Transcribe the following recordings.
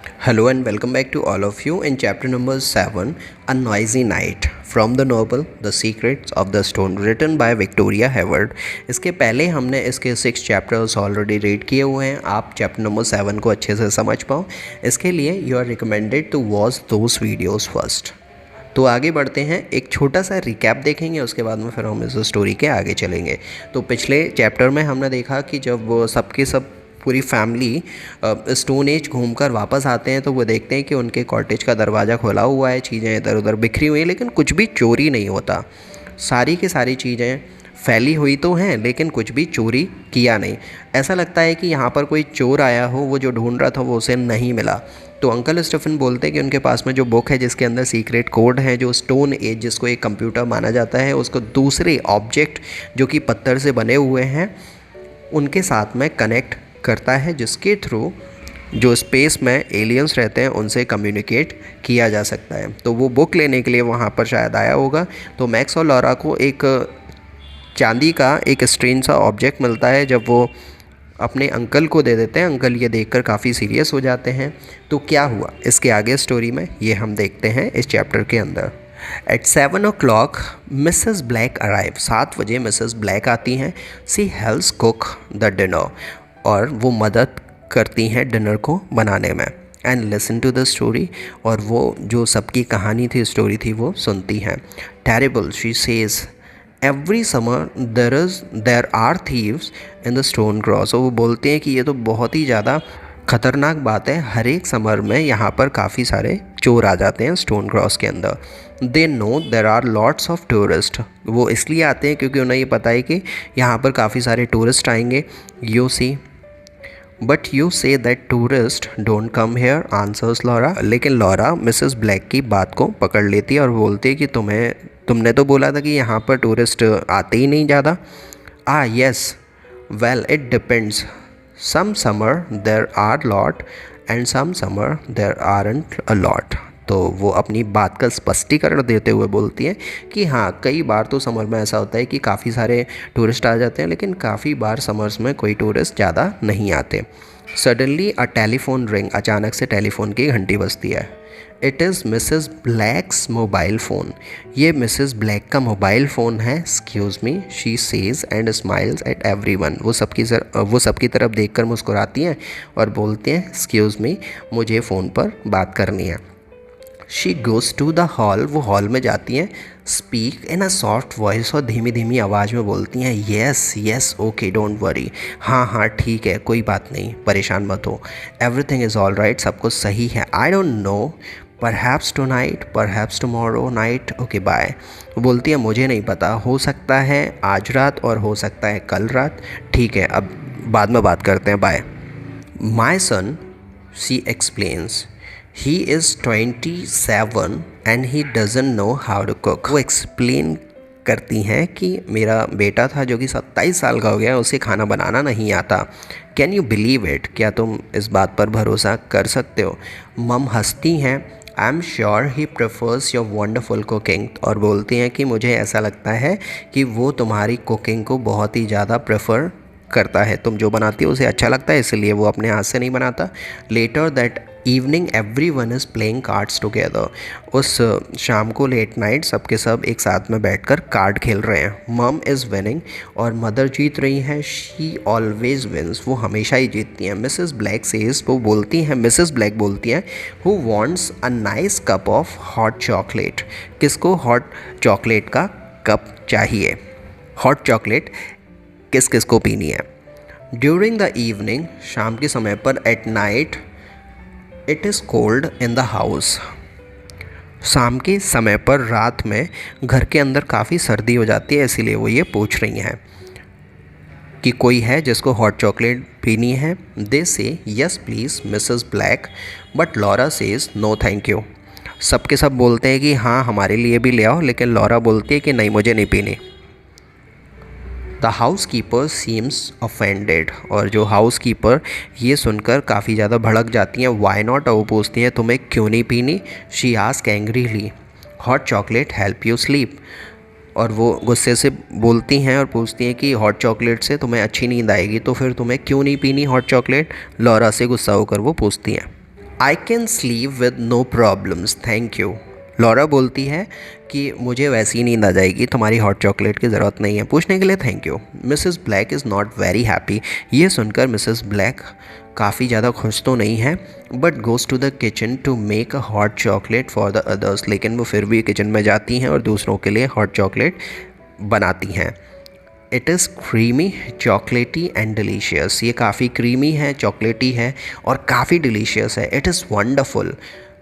Hello and welcome back to all of you in chapter number 7, A Noisy Night from the novel The Secrets of the Stone written by Victoria Hayward। इसके पहले हमने इसके 6 chapters already read किए हुए हैं। आप chapter number 7 को अच्छे से समझ पाओ, इसके लिए you are recommended to watch those videos first. तो आगे बढ़ते हैं, एक छोटा सा रिकैप देखेंगे, उसके बाद में फिर हम इस स्टोरी के आगे चलेंगे। तो पिछले चैप्टर में हमने देखा कि जब वो सबके सब पूरी फैमिली स्टोन एज घूमकर वापस आते हैं तो वो देखते हैं कि उनके कॉटेज का दरवाज़ा खुला हुआ है, चीज़ें इधर उधर बिखरी हुई हैं, लेकिन कुछ भी चोरी नहीं होता। सारी की सारी चीज़ें फैली हुई तो हैं लेकिन कुछ भी चोरी किया नहीं। ऐसा लगता है कि यहाँ पर कोई चोर आया हो, वो जो ढूंढ रहा था वो उसे नहीं मिला। तो अंकल स्टीफन बोलते हैं कि उनके पास में जो बुक है जिसके अंदर सीक्रेट कोड है, जो स्टोन एज जिसको एक कंप्यूटर माना जाता है, उसको दूसरे ऑब्जेक्ट जो कि पत्थर से बने हुए हैं उनके साथ में कनेक्ट करता है, जिसके थ्रू जो स्पेस में एलियंस रहते हैं उनसे कम्युनिकेट किया जा सकता है। तो वो बुक लेने के लिए वहाँ पर शायद आया होगा। तो मैक्स और लॉरा को एक चांदी का एक स्ट्रेंज सा ऑब्जेक्ट मिलता है। जब वो अपने अंकल को दे देते हैं, अंकल ये देखकर काफ़ी सीरियस हो जाते हैं। तो क्या हुआ इसके आगे स्टोरी में, ये हम देखते हैं इस चैप्टर के अंदर। Eight 7 o'clock Mrs black arrive. 7 बजे मिसेस ब्लैक आती हैं। She helps cook the dinner, और वो मदद करती हैं डिनर को बनाने में। And listen to the story, और वो जो सबकी कहानी थी, स्टोरी थी, वो सुनती हैं। Terrible she says, every summer there are thieves in the Stone Cross. और वो बोलते हैं कि ये तो बहुत ही ज़्यादा ख़तरनाक बात है, हर एक समर में यहाँ पर काफ़ी सारे चोर आ जाते हैं स्टोन क्रॉस के अंदर। They know there are lots of tourist. वो इसलिए आते हैं क्योंकि उन्हें ये पता है कि यहाँ पर काफ़ी सारे टूरिस्ट आएंगे। You see but you say that tourist don't come here, answers Laura. लेकिन लॉरा मिसेस ब्लैक की बात को पकड़ लेती है और बोलती है कि तुमने तो बोला था कि यहाँ पर टूरिस्ट आते ही नहीं ज़्यादा। Yes, well it depends, some summer there are lot and some summer there aren't a lot. तो वो अपनी बात का स्पष्टीकरण देते हुए बोलती हैं कि हाँ, कई बार तो समर में ऐसा होता है कि काफ़ी सारे टूरिस्ट आ जाते हैं, लेकिन काफ़ी बार समर्स में कोई टूरिस्ट ज़्यादा नहीं आते। Suddenly a telephone ring. अचानक से टेलीफोन की घंटी बजती है। It is Mrs blacks mobile phone. ये मिसेस ब्लैक का मोबाइल फ़ोन है। Excuse me, she says and smiles eight everyone. वो सबकी तरफ देखकर मुस्कुराती हैं और बोलती हैं, एक्सक्यूज़ मी, मुझे फ़ोन पर बात करनी है। She goes to the hall. वो हॉल में जाती हैं। Speak in a soft voice, और धीमी धीमी आवाज़ में बोलती हैं, yes yes okay don't worry. हाँ हाँ ठीक है, कोई बात नहीं, परेशान मत हो। एवरीथिंग इज़ ऑल राइट, सब कुछ सही है। I don't know, perhaps tonight, perhaps tomorrow night, okay bye. वो बोलती है, मुझे नहीं पता, हो सकता है आज रात और हो सकता है कल रात, ठीक है, अब बाद में बात करते हैं, bye. My son, she explains, he is 27 and he doesn't know how to cook. वो एक्सप्लेन करती हैं कि मेरा बेटा था जो कि 27 साल का हो गया, उसे खाना बनाना नहीं आता। Can you believe it? क्या तुम इस बात पर भरोसा कर सकते हो? मम हंसती हैं। I am sure he prefers your wonderful cooking. और बोलती हैं कि मुझे ऐसा लगता है कि वो तुम्हारी कुकिंग को बहुत ही ज़्यादा प्रेफर करता है, तुम जो बनाती हो उसे अच्छा लगता है, इसलिए वो अपने हाथ से नहीं बनाता। Later that evening every one is playing cards together. उस शाम को लेट नाइट सबके सब एक साथ में बैठकर कार्ड खेल रहे हैं। मम इज़ विनिंग, और मदर जीत रही हैं। शी ऑलवेज विंस, वो हमेशा ही जीतती हैं। मिसेस ब्लैक सेज, वो बोलती हैं, मिसेस ब्लैक बोलती हैं, who wants a nice cup of hot chocolate. किसको हॉट चॉकलेट का कप चाहिए? हॉट चॉकलेट किस किस को पीनी है? ड्यूरिंग द इवनिंग, शाम के समय पर, at night it is cold in the house. शाम के समय पर, रात में घर के अंदर काफ़ी सर्दी हो जाती है, इसीलिए वो ये पूछ रही हैं कि कोई है जिसको हॉट चॉकलेट पीनी है। They say yes please Mrs Black, but Laura says no thank you. सबके सब बोलते हैं कि हाँ हमारे लिए भी ले आओ, लेकिन लॉरा बोलती है कि नहीं, मुझे नहीं पीनी। The house keeper seems offended, और जो हाउस कीपर ये सुनकर काफ़ी ज़्यादा भड़क जाती हैं। वाई नॉट, और वो पूछती हैं तुम्हें क्यों नहीं पीनी? She ask angrily, hot chocolate help you sleep. और वो गुस्से से बोलती हैं और पूछती हैं कि हॉट चॉकलेट से तुम्हें अच्छी नींद आएगी, तो फिर तुम्हें क्यों नहीं पीनी हॉट चॉकलेट? लॉरा से गुस्सा होकर वो पूछती हैं। I can sleep with no problems thank you. Laura बोलती है कि मुझे वैसी नींद आ जाएगी, तुम्हारी हॉट चॉकलेट की ज़रूरत नहीं है। पूछने के लिए thank you. Mrs black is not very happy. ये सुनकर मिसेस ब्लैक काफ़ी ज़्यादा खुश तो नहीं है, but goes to the kitchen to make a hot chocolate for the others. लेकिन वो फिर भी किचन में जाती हैं और दूसरों के लिए हॉट चॉकलेट बनाती हैं। इट इज़ क्रीमी, चॉकलेटी एंड डिलीशियस। ये काफ़ी क्रीमी है, चॉकलेटी है और काफ़ी डिलीशियस है। It is wonderful.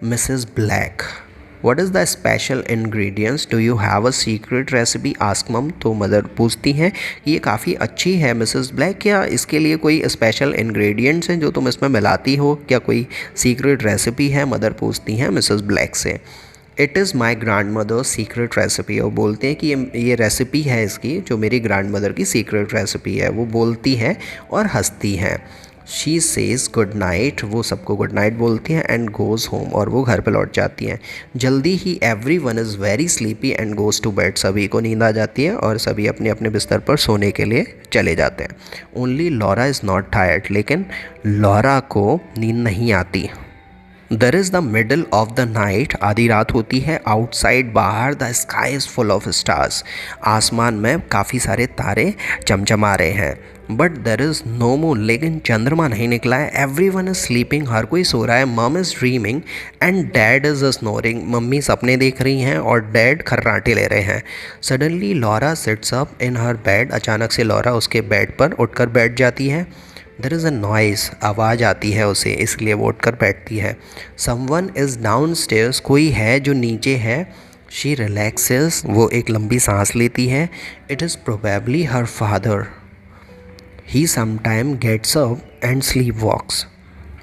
Mrs black, what is the special ingredients, do you have a secret recipe, ask मम। तो मदर पूछती हैं कि ये काफ़ी अच्छी है मिसेस ब्लैक, क्या इसके लिए कोई स्पेशल इंग्रेडिएंट्स हैं जो तुम इसमें मिलाती हो, क्या कोई सीक्रेट रेसिपी है। मदर पूछती हैं मिसेस ब्लैक से। It is my grand mother secret recipe. और बोलते हैं कि ये रेसिपी है इसकी, जो मेरी ग्रैंड मदर की सीक्रेट रेसिपी है। वो बोलती है और हंसती हैं। शी सेज़ गुड नाइट, वो सबको गुड नाइट बोलती हैं एंड गोज़ होम, और वो घर पर लौट जाती हैं। जल्दी ही every one is very sleepy and goes to bed, सभी को नींद आ जाती है और सभी अपने अपने बिस्तर पर सोने के लिए चले जाते हैं। Only Laura is not tired, लेकिन लॉरा को नींद नहीं आती। There is the middle of the night, आधी रात होती है। आउटसाइड, बाहर, the sky is full of stars, आसमान में काफ़ी सारे तारे चमचमा रहे हैं। But there is no moon, लेकिन चंद्रमा नहीं निकला है। एवरी वन इज़ स्लीपिंग, हर कोई सो रहा है। Mum is dreaming and dad is snoring, mummy सपने देख रही हैं और डैड खर्राटे ले रहे हैं। Suddenly Laura sits up in her bed, अचानक से लॉरा उसके बेड पर उठकर बैठ जाती है। देर इज़ अ नॉइज़, आवाज़ आती है उसे, इसलिए वो उठकर बैठती है। समवन इज़ डाउन स्टेयर्स, कोई है जो नीचे है। शी रिलैक्सेस, वो एक लंबी सांस लेती है। It is probably her father, he sometime gets up and sleepwalks.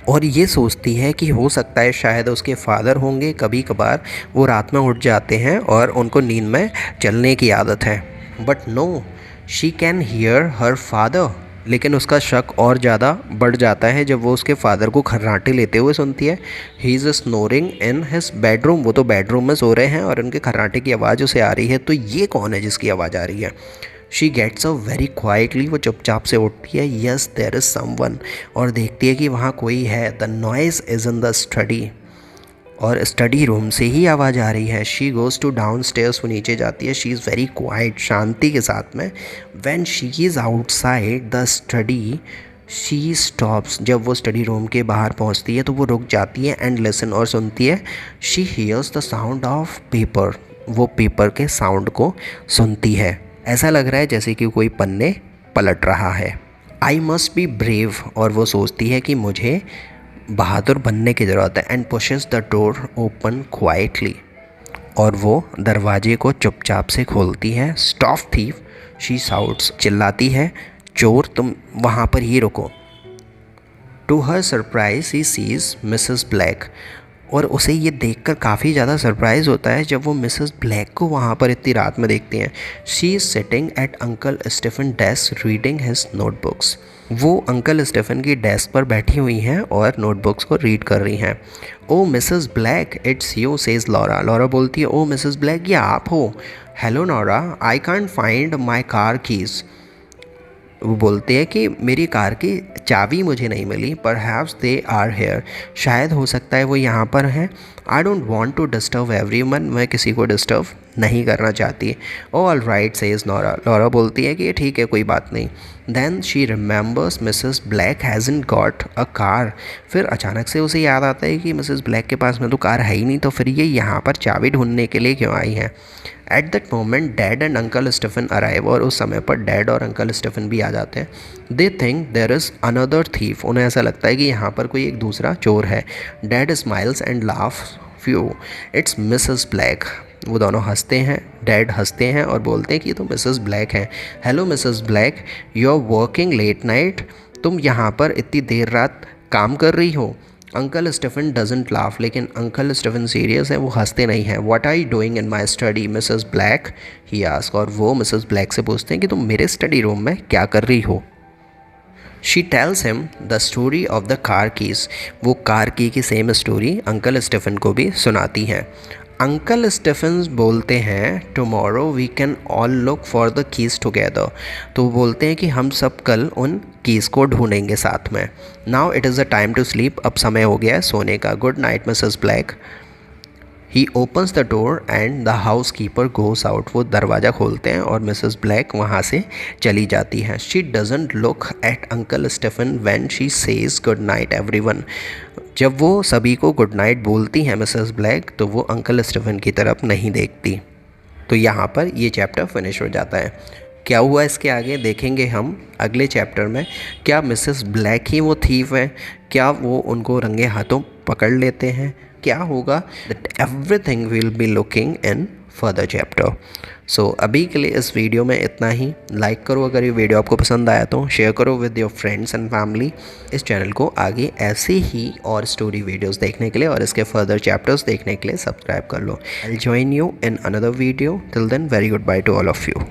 और ये सोचती है कि हो सकता है शायद उसके फादर होंगे, कभी कभार वो रात में उठ जाते हैं और उनको नींद में चलने की आदत है। But no, she can hear her father, लेकिन उसका शक और ज़्यादा बढ़ जाता है जब वो उसके फादर को खर्राटे लेते हुए सुनती है। He is snoring in his bedroom, वो तो बेडरूम में सो रहे हैं और उनके खर्राटे की आवाज़ उसे आ रही है। तो ये कौन है जिसकी आवाज़ आ रही है। She gets up very quietly, वो चुपचाप से उठती है। यस देयर इज़ समवन, और देखती है कि वहाँ कोई है। The noise is in the study, और स्टडी रूम से ही आवाज़ आ रही है। She goes to downstairs, वो नीचे जाती है। शी इज़ वेरी क्वाइट, शांति के साथ में। When she is outside the study she stops, जब वो स्टडी रूम के बाहर पहुंचती है तो वो रुक जाती है एंड लिसन, और सुनती है। She hears the sound of paper, वो पेपर के साउंड को सुनती है। ऐसा लग रहा है जैसे कि कोई पन्ने पलट रहा है। आई मस्ट बी ब्रेव, और वो सोचती है कि मुझे बहादुर बनने की ज़रूरत है। And pushes the door open quietly, और वो दरवाजे को चुपचाप से खोलती है। स्टॉप थीफ, शी शाउट्स, चिल्लाती है, चोर तुम वहाँ पर ही रुको। To her surprise she sees Mrs Black, और उसे ये देखकर काफ़ी ज़्यादा सरप्राइज़ होता है जब वो मिसेस ब्लैक को वहाँ पर इतनी रात में देखती हैं। She is sitting at uncle Stephen desk reading his notebooks, वो अंकल स्टीफन की डेस्क पर बैठी हुई हैं और नोटबुक्स को रीड कर रही हैं। O Mrs Black it's you says Laura, Laura बोलती है ओ मिसेस ब्लैक, ये आप हो। Hello Nora, I can't find my car keys, वो बोलते हैं कि मेरी कार की चाबी मुझे नहीं मिली। परहैप्स दे आर हेयर, शायद हो सकता है वो यहाँ पर हैं। I don't want to disturb everyone, मैं किसी को डिस्टर्ब नहीं करना चाहती। All right says Nora, Laura बोलती है कि ये ठीक है, कोई बात नहीं। Then she remembers Mrs Black hasn't got a car, फिर अचानक से उसे याद आता है कि मिसेस ब्लैक के पास में तो कार है ही नहीं, तो फिर ये यहाँ पर चाबी ढूंढने के लिए क्यों आई हैं। At that moment dad and uncle Stephen arrive, और उस समय पर डैड और अंकल स्टीफन भी आ जाते हैं। They think there is another thief, उन्हें ऐसा लगता है कि यहाँ पर कोई एक दूसरा चोर है। Dad smiles and laugh few, it's Mrs black, वो दोनों हंसते हैं। डैड हंसते हैं और बोलते हैं कि तो मिसेस ब्लैक हैं। Hello Mrs Black, you are working late night, तुम यहाँ पर इतनी देर रात काम कर रही हो। अंकल स्टीफन डजंट लाफ, लेकिन अंकल स्टीफन सीरियस है, वो हंसते नहीं हैं। What are you doing in my study Mrs Black, he ask, और वो मिसेस ब्लैक से पूछते हैं कि तुम मेरे स्टडी रूम में क्या कर रही हो। She tells him the story of the car keys, वो कार की सेम स्टोरी अंकल स्टीफन को भी सुनाती हैं। अंकल स्टीफन्स बोलते हैं tomorrow we can all look for the keys together. तो वो बोलते हैं कि हम सब कल उन कीज़ को ढूंढेंगे साथ में। Now it is the time to sleep, अब समय हो गया है सोने का। Good night Mrs Black. He opens the door and the housekeeper goes out. वो दरवाज़ा खोलते हैं और मिसेस ब्लैक वहाँ से चली जाती हैं। She doesn't look at uncle Stephen when she says good night everyone. जब वो सभी को गुड नाइट बोलती हैं मिसेस ब्लैक, तो वो अंकल स्टीफन की तरफ नहीं देखती। तो यहाँ पर ये चैप्टर फिनिश हो जाता है। क्या हुआ इसके आगे देखेंगे हम अगले चैप्टर में। क्या मिसेस ब्लैक ही वो थीफ है? क्या वो उनको रंगे हाथों पकड़ लेते हैं? क्या होगा? That everything will be looking in further chapter. So अभी के लिए इस वीडियो में इतना ही। लाइक करो अगर ये वीडियो आपको पसंद आया तो, शेयर करो with your friends and family. इस चैनल को आगे ऐसे ही और स्टोरी वीडियोस देखने के लिए और इसके फर्दर चैप्टर्स देखने के लिए सब्सक्राइब कर लो। I will join you in another video. Till then very good bye to all of you.